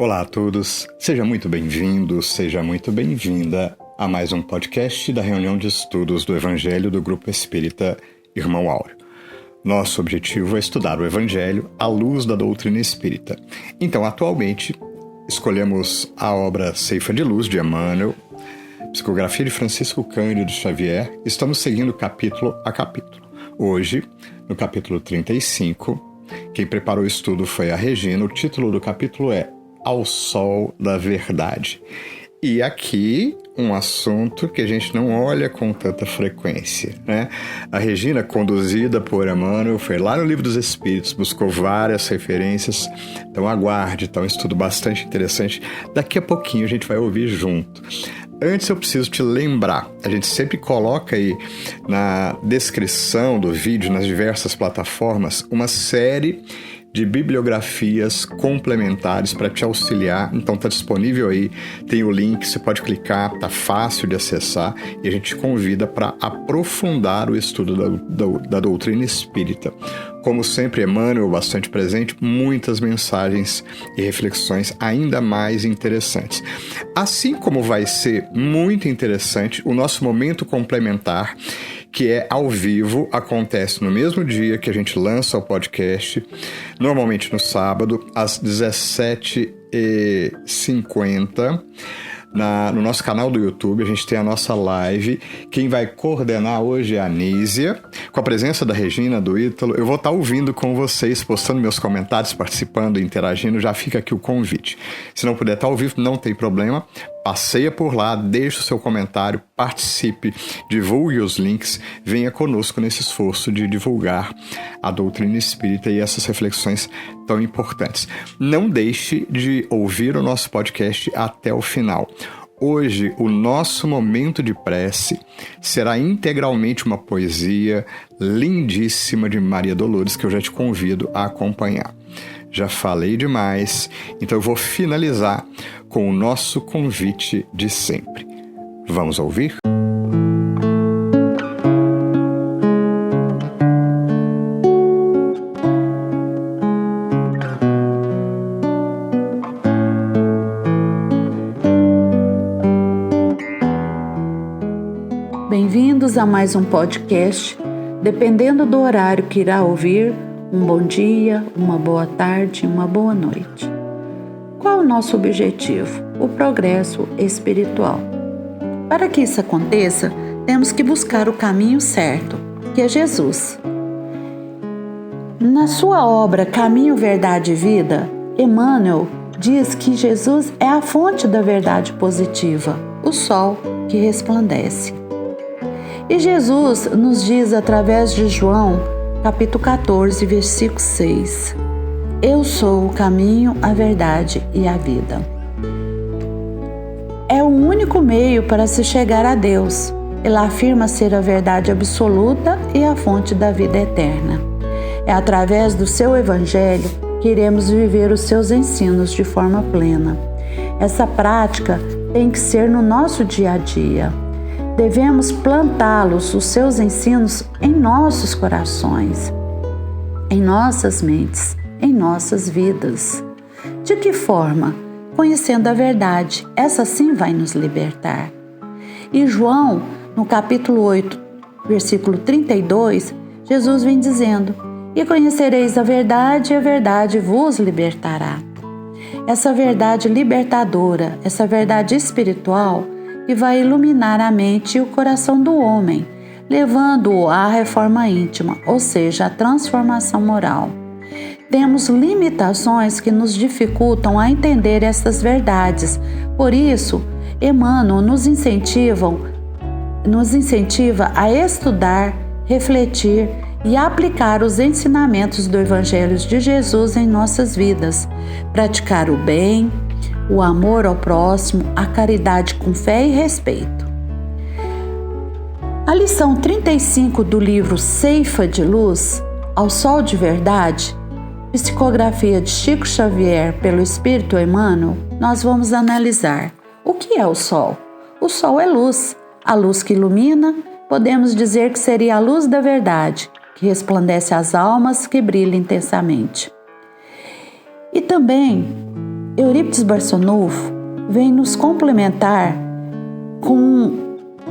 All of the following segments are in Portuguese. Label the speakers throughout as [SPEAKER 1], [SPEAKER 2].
[SPEAKER 1] Olá a todos, seja muito bem-vindo, seja muito bem-vinda a mais um podcast da reunião de estudos do Evangelho do Grupo Espírita Irmão Áureo. Nosso objetivo é estudar o Evangelho à luz da doutrina espírita. Então, atualmente, escolhemos a obra Ceifa de Luz, de Emmanuel, psicografia de Francisco Cândido Xavier. Estamos seguindo capítulo a capítulo. Hoje, no capítulo 35, quem preparou o estudo foi a Regina. O título do capítulo é Ao Sol da Verdade. E aqui um assunto que a gente não olha com tanta frequência, né? A Regina, conduzida por Emmanuel, foi lá no Livro dos Espíritos, buscou várias referências. Então aguarde, tá um estudo bastante interessante. Daqui a pouquinho a gente vai ouvir junto. Antes eu preciso te lembrar, a gente sempre coloca aí na descrição do vídeo, nas diversas plataformas, uma série de bibliografias complementares para te auxiliar. Então está disponível aí, tem o link, você pode clicar, tá fácil de acessar e a gente te convida para aprofundar o estudo da doutrina espírita. Como sempre, Emmanuel bastante presente, muitas mensagens e reflexões ainda mais interessantes. Assim como vai ser muito interessante o nosso momento complementar, que é ao vivo, acontece no mesmo dia que a gente lança o podcast, normalmente no sábado, às 17h50, no nosso canal do YouTube. A gente tem a nossa live. Quem vai coordenar hoje é a Nízia, com a presença da Regina, do Ítalo. Eu vou estar ouvindo com vocês, postando meus comentários, participando, interagindo. Já fica aqui o convite. Se não puder estar ao vivo, não tem problema. Passeia por lá, deixe o seu comentário, participe, divulgue os links, venha conosco nesse esforço de divulgar a doutrina espírita e essas reflexões tão importantes. Não deixe de ouvir o nosso podcast até o final. Hoje, o nosso momento de prece será integralmente uma poesia lindíssima de Maria Dolores, que eu já te convido a acompanhar. Já falei demais, então eu vou finalizar com o nosso convite de sempre. Vamos ouvir?
[SPEAKER 2] Bem-vindos a mais um podcast. Dependendo do horário que irá ouvir, um bom dia, uma boa tarde, uma boa noite. Qual o nosso objetivo? O progresso espiritual. Para que isso aconteça, temos que buscar o caminho certo, que é Jesus. Na sua obra Caminho, Verdade e Vida, Emmanuel diz que Jesus é a fonte da verdade positiva, o sol que resplandece. E Jesus nos diz através de João, capítulo 14, versículo 6. Eu sou o caminho, a verdade e a vida. É o único meio para se chegar a Deus. Ele afirma ser a verdade absoluta e a fonte da vida eterna. É através do seu evangelho que iremos viver os seus ensinos de forma plena. Essa prática tem que ser no nosso dia a dia. Devemos plantá-los, os seus ensinos, em nossos corações, em nossas mentes, em nossas vidas. De que forma? Conhecendo a verdade. Essa sim vai nos libertar. E João, no capítulo 8, versículo 32, Jesus vem dizendo: E conhecereis a verdade, e a verdade vos libertará. Essa verdade libertadora, essa verdade espiritual, que vai iluminar a mente e o coração do homem, levando-o à reforma íntima, ou seja, à transformação moral. Temos limitações que nos dificultam a entender essas verdades. Por isso, Emmanuel nos incentiva a estudar, refletir e aplicar os ensinamentos do Evangelho de Jesus em nossas vidas, praticar o bem, o amor ao próximo, a caridade com fé e respeito. A lição 35 do livro Ceifa de Luz, Ao Sol de Verdade, psicografia de Chico Xavier pelo Espírito Emmanuel, nós vamos analisar o que é o sol. O sol é luz, a luz que ilumina, podemos dizer que seria a luz da verdade, que resplandece as almas, que brilha intensamente. E também Eurípides Barçanufo vem nos complementar com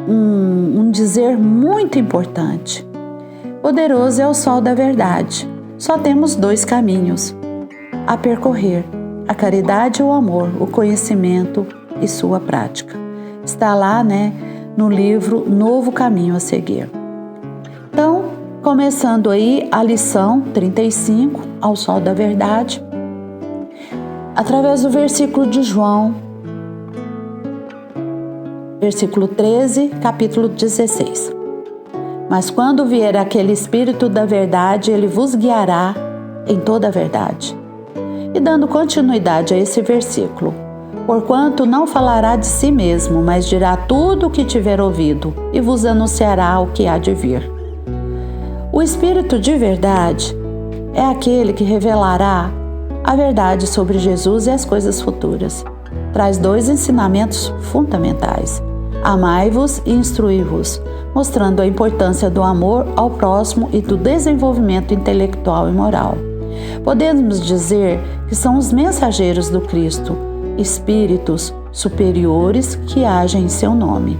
[SPEAKER 2] um dizer muito importante. Poderoso é o sol da verdade. Só temos 2 caminhos a percorrer: a caridade ou o amor, o conhecimento e sua prática. Está lá, no livro Novo Caminho a Seguir. Então, começando aí a lição 35, ao sol da verdade, através do versículo de João, versículo 13, capítulo 16. Mas quando vier aquele Espírito da verdade, ele vos guiará em toda a verdade. E dando continuidade a esse versículo, porquanto não falará de si mesmo, mas dirá tudo o que tiver ouvido, e vos anunciará o que há de vir. O Espírito de verdade é aquele que revelará a verdade sobre Jesus e as coisas futuras. Traz 2 ensinamentos fundamentais: amai-vos e instruí-vos, mostrando a importância do amor ao próximo e do desenvolvimento intelectual e moral. Podemos dizer que são os mensageiros do Cristo, espíritos superiores que agem em seu nome.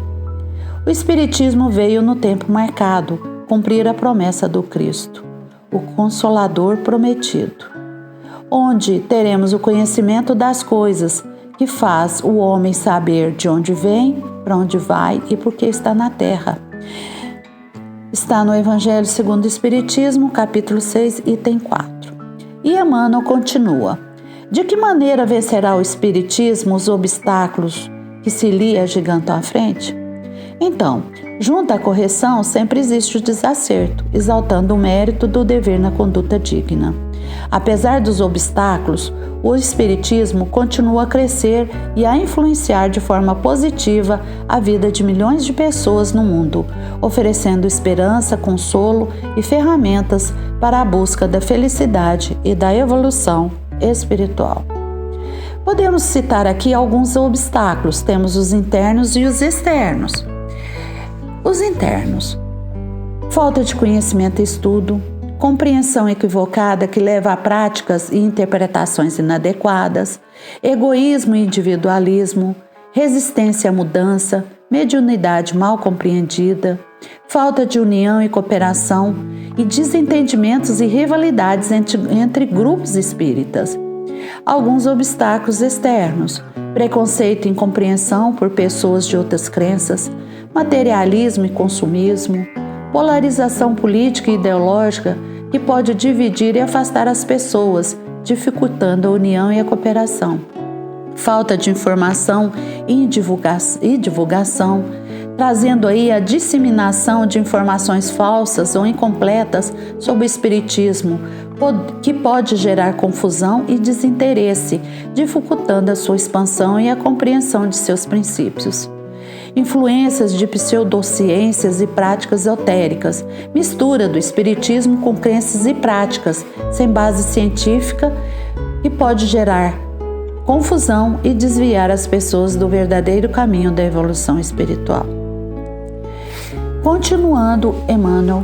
[SPEAKER 2] O Espiritismo veio no tempo marcado cumprir a promessa do Cristo, o Consolador prometido, onde teremos o conhecimento das coisas que faz o homem saber de onde vem, para onde vai e por que está na terra. Está no Evangelho segundo o Espiritismo, capítulo 6, item 4. E Emmanuel continua: de que maneira vencerá o Espiritismo os obstáculos que se lhe agigantam à frente? Então, junto à correção sempre existe o desacerto, exaltando o mérito do dever na conduta digna. Apesar dos obstáculos, o Espiritismo continua a crescer e a influenciar de forma positiva a vida de milhões de pessoas no mundo, oferecendo esperança, consolo e ferramentas para a busca da felicidade e da evolução espiritual. Podemos citar aqui alguns obstáculos. Temos os internos e os externos. Os internos: falta de conhecimento e estudo, compreensão equivocada que leva a práticas e interpretações inadequadas, egoísmo e individualismo, resistência à mudança, mediunidade mal compreendida, falta de união e cooperação e desentendimentos e rivalidades entre grupos espíritas. Alguns obstáculos externos: preconceito e incompreensão por pessoas de outras crenças, materialismo e consumismo, polarização política e ideológica que pode dividir e afastar as pessoas, dificultando a união e a cooperação. Falta de informação e divulgação, trazendo aí a disseminação de informações falsas ou incompletas sobre o Espiritismo, que pode gerar confusão e desinteresse, dificultando a sua expansão e a compreensão de seus princípios. Influências de pseudociências e práticas esotéricas, mistura do Espiritismo com crenças e práticas sem base científica, que pode gerar confusão e desviar as pessoas do verdadeiro caminho da evolução espiritual. Continuando, Emmanuel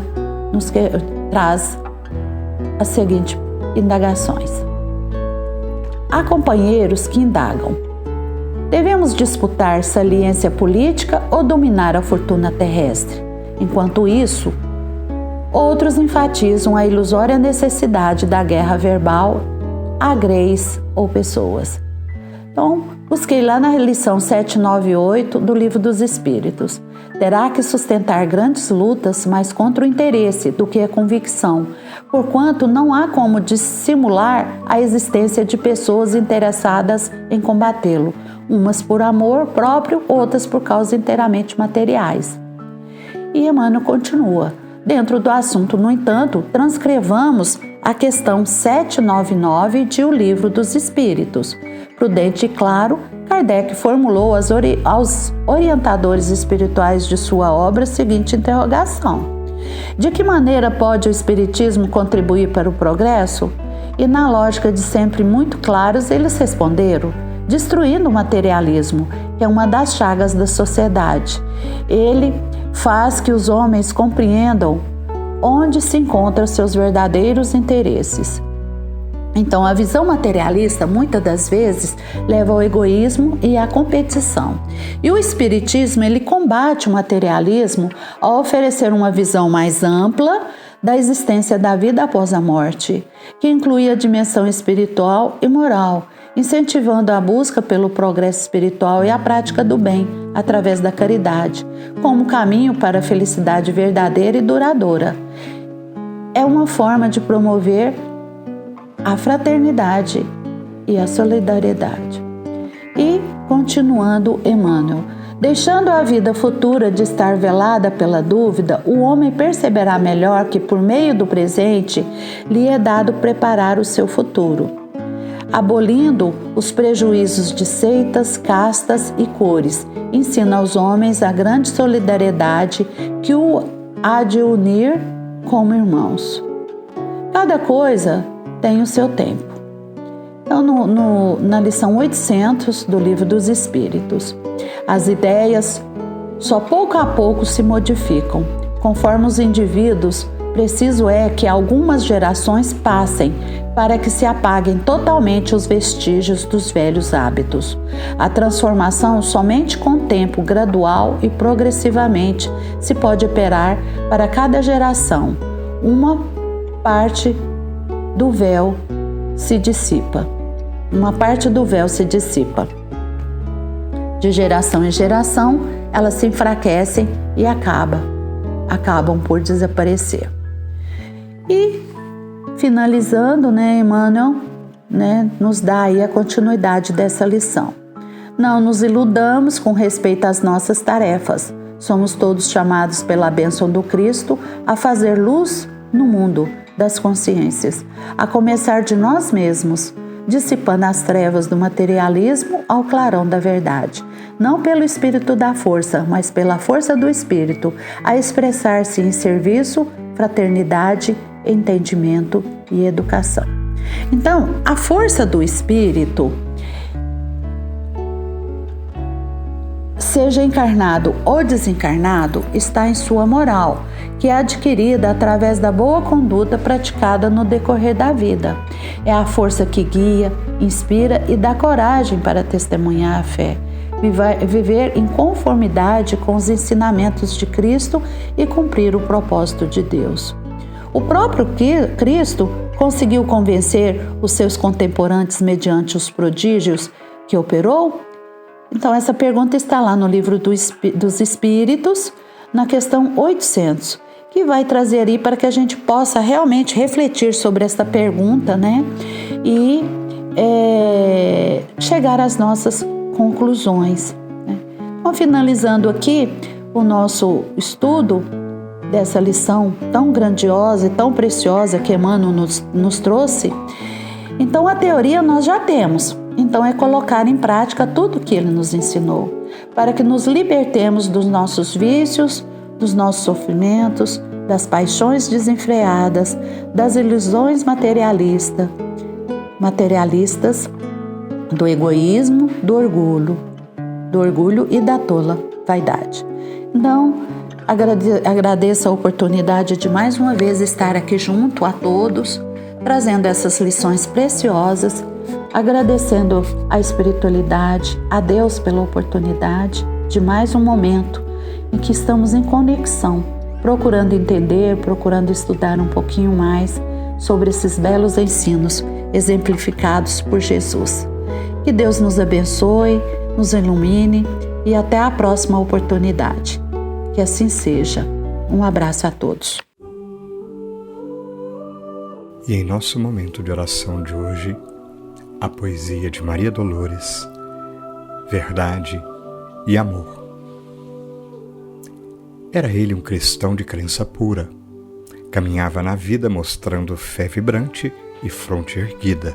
[SPEAKER 2] nos traz as seguintes indagações. Há companheiros que indagam: devemos disputar saliência política ou dominar a fortuna terrestre? Enquanto isso, outros enfatizam a ilusória necessidade da guerra verbal a greis ou pessoas. Então, busquei lá na lição 798 do Livro dos Espíritos. Terá que sustentar grandes lutas, mas contra o interesse do que a convicção, porquanto não há como dissimular a existência de pessoas interessadas em combatê-lo, umas por amor próprio, outras por causas inteiramente materiais. E Emmanuel continua: dentro do assunto, no entanto, transcrevamos a questão 799 de O Livro dos Espíritos. Prudente e claro, Kardec formulou aos orientadores espirituais de sua obra a seguinte interrogação: de que maneira pode o Espiritismo contribuir para o progresso? E na lógica de sempre muito claros, eles responderam: destruindo o materialismo, que é uma das chagas da sociedade. Ele faz que os homens compreendam onde se encontram seus verdadeiros interesses. Então, a visão materialista, muitas das vezes, leva ao egoísmo e à competição. E o Espiritismo, ele combate o materialismo ao oferecer uma visão mais ampla da existência da vida após a morte, que inclui a dimensão espiritual e moral, incentivando a busca pelo progresso espiritual e a prática do bem, através da caridade, como caminho para a felicidade verdadeira e duradoura. É uma forma de promover a fraternidade e a solidariedade. E, continuando Emmanuel, deixando a vida futura de estar velada pela dúvida, o homem perceberá melhor que, por meio do presente, lhe é dado preparar o seu futuro, abolindo os prejuízos de seitas, castas e cores. Ensina aos homens a grande solidariedade que o há de unir como irmãos. Cada coisa tem o seu tempo. Então, na lição 800 do Livro dos Espíritos, as ideias só pouco a pouco se modificam. Conforme os indivíduos, preciso é que algumas gerações passem para que se apaguem totalmente os vestígios dos velhos hábitos. A transformação somente com tempo gradual e progressivamente se pode operar para cada geração. Uma parte do véu se dissipa. De geração em geração, elas se enfraquecem e acabam por desaparecer. E, finalizando, Emmanuel nos dá aí a continuidade dessa lição. Não nos iludamos com respeito às nossas tarefas. Somos todos chamados pela bênção do Cristo a fazer luz no mundo das consciências, a começar de nós mesmos, dissipando as trevas do materialismo ao clarão da verdade, não pelo espírito da força, mas pela força do espírito, a expressar-se em serviço, fraternidade, entendimento e educação. Então, a força do espírito, seja encarnado ou desencarnado, está em sua moral, que é adquirida através da boa conduta praticada no decorrer da vida. É a força que guia, inspira e dá coragem para testemunhar a fé, viver em conformidade com os ensinamentos de Cristo e cumprir o propósito de Deus. O próprio Cristo conseguiu convencer os seus contemporâneos mediante os prodígios que operou? Então, essa pergunta está lá no Livro dos Espíritos, na questão 800, que vai trazer aí para que a gente possa realmente refletir sobre essa pergunta, e chegar às nossas conclusões. Então, finalizando aqui o nosso estudo dessa lição tão grandiosa e tão preciosa que Emmanuel nos trouxe, então a teoria nós já temos. Então é colocar em prática tudo o que ele nos ensinou, para que nos libertemos dos nossos vícios, dos nossos sofrimentos, das paixões desenfreadas, das ilusões materialistas, do egoísmo, do orgulho e da tola vaidade. Então, agradeço a oportunidade de mais uma vez estar aqui junto a todos, trazendo essas lições preciosas, agradecendo a espiritualidade, a Deus pela oportunidade de mais um momento em que estamos em conexão, procurando entender, procurando estudar um pouquinho mais sobre esses belos ensinos exemplificados por Jesus. Que Deus nos abençoe, nos ilumine e até a próxima oportunidade. Que assim seja. Um abraço a todos.
[SPEAKER 1] E em nosso momento de oração de hoje, a poesia de Maria Dolores, Verdade e Amor. Era ele um cristão de crença pura. Caminhava na vida mostrando fé vibrante e fronte erguida,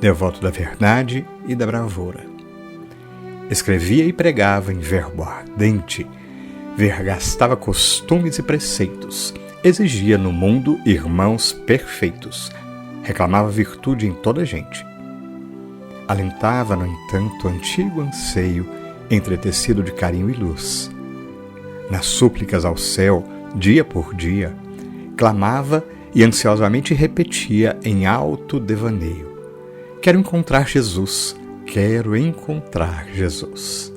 [SPEAKER 1] devoto da verdade e da bravura. Escrevia e pregava em verbo ardente, vergastava costumes e preceitos, exigia no mundo irmãos perfeitos, reclamava virtude em toda gente. Alentava, no entanto, antigo anseio, entretecido de carinho e luz. Nas súplicas ao céu, dia por dia, clamava e ansiosamente repetia em alto devaneio: quero encontrar Jesus, quero encontrar Jesus.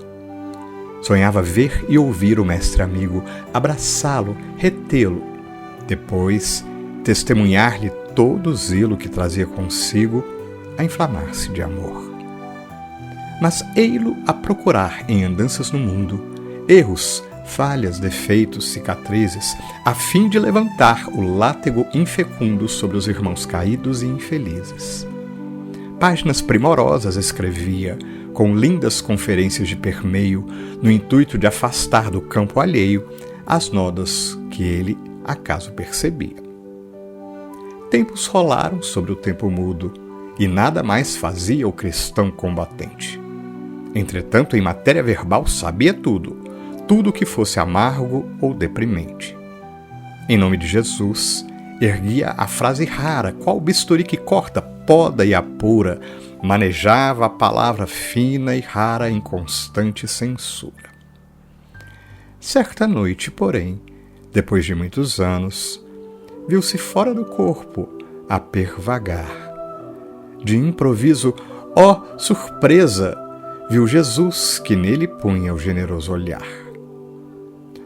[SPEAKER 1] Sonhava ver e ouvir o mestre amigo, abraçá-lo, retê-lo, depois testemunhar-lhe todo o zelo que trazia consigo a inflamar-se de amor. Mas ei-lo a procurar em andanças no mundo, erros, falhas, defeitos, cicatrizes, a fim de levantar o látego infecundo sobre os irmãos caídos e infelizes. Páginas primorosas escrevia, com lindas conferências de permeio, no intuito de afastar do campo alheio as nodas que ele acaso percebia. Tempos rolaram sobre o tempo mudo, e nada mais fazia o cristão combatente. Entretanto, em matéria verbal sabia tudo que fosse amargo ou deprimente. Em nome de Jesus, erguia a frase rara, qual bisturi que corta, poda e apura, manejava a palavra fina e rara em constante censura. Certa noite, porém, depois de muitos anos, viu-se fora do corpo, a pervagar. De improviso, ó surpresa, viu Jesus que nele punha o generoso olhar.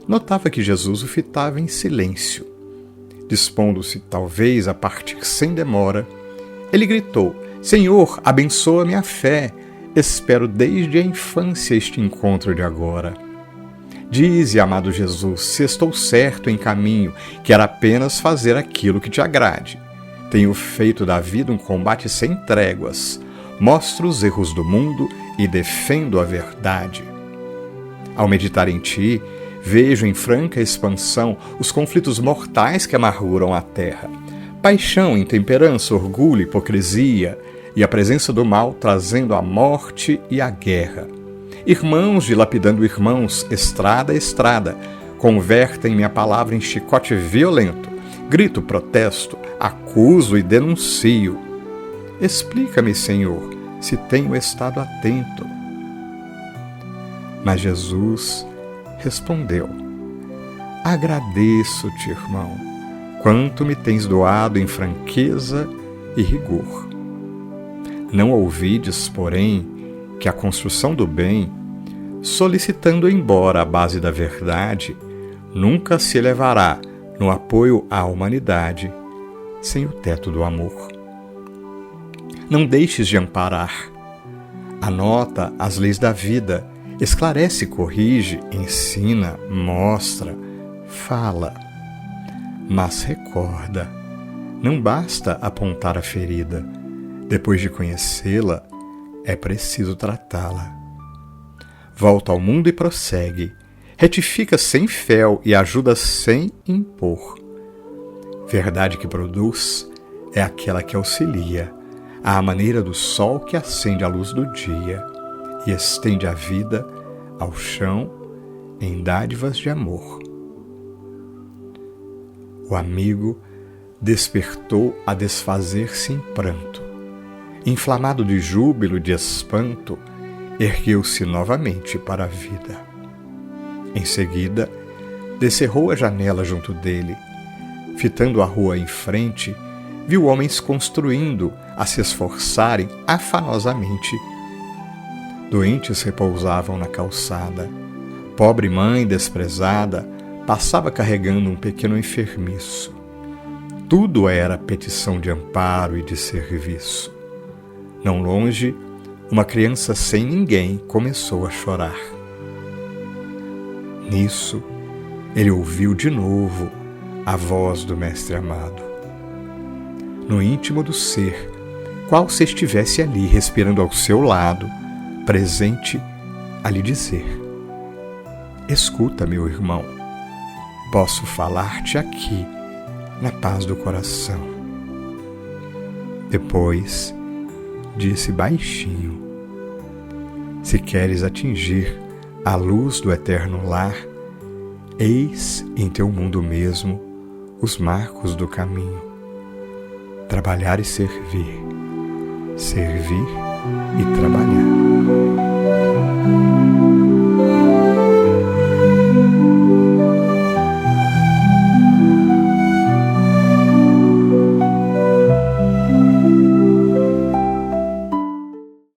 [SPEAKER 1] Notava que Jesus o fitava em silêncio. Dispondo-se, talvez, a partir sem demora, ele gritou: Senhor, abençoa minha fé, espero desde a infância este encontro de agora. Dize, amado Jesus, se estou certo em caminho, quero apenas fazer aquilo que te agrade. Tenho feito da vida um combate sem tréguas, mostro os erros do mundo e defendo a verdade. Ao meditar em ti, vejo em franca expansão os conflitos mortais que amarguram a terra. Paixão, intemperança, orgulho, hipocrisia e a presença do mal trazendo a morte e a guerra. Irmãos dilapidando irmãos, estrada a estrada, convertem minha palavra em chicote violento. Grito, protesto, acuso e denuncio. Explica-me, Senhor, se tenho estado atento. Mas Jesus respondeu: agradeço-te, irmão, quanto me tens doado em franqueza e rigor. Não ouvides, porém, que a construção do bem, solicitando embora a base da verdade, nunca se elevará no apoio à humanidade sem o teto do amor. Não deixes de amparar. Anota as leis da vida, esclarece, corrige, ensina, mostra, fala. Mas recorda, não basta apontar a ferida. Depois de conhecê-la, é preciso tratá-la. Volta ao mundo e prossegue. Retifica sem fel e ajuda sem impor. Verdade que produz é aquela que auxilia, à maneira do sol que acende a luz do dia e estende a vida ao chão em dádivas de amor. O amigo despertou a desfazer-se em pranto. Inflamado de júbilo e de espanto, ergueu-se novamente para a vida. Em seguida, descerrou a janela junto dele. Fitando a rua em frente, viu homens construindo, a se esforçarem afanosamente. Doentes repousavam na calçada. Pobre mãe desprezada passava carregando um pequeno enfermiço. Tudo era petição de amparo e de serviço. Não longe, uma criança sem ninguém começou a chorar. Nisso, ele ouviu de novo a voz do Mestre amado. No íntimo do ser, qual se estivesse ali respirando ao seu lado, presente a lhe dizer: escuta, meu irmão, posso falar-te aqui, na paz do coração. Depois, disse baixinho: se queres atingir a luz do eterno lar, eis em teu mundo mesmo os marcos do caminho. Trabalhar e servir, servir e trabalhar.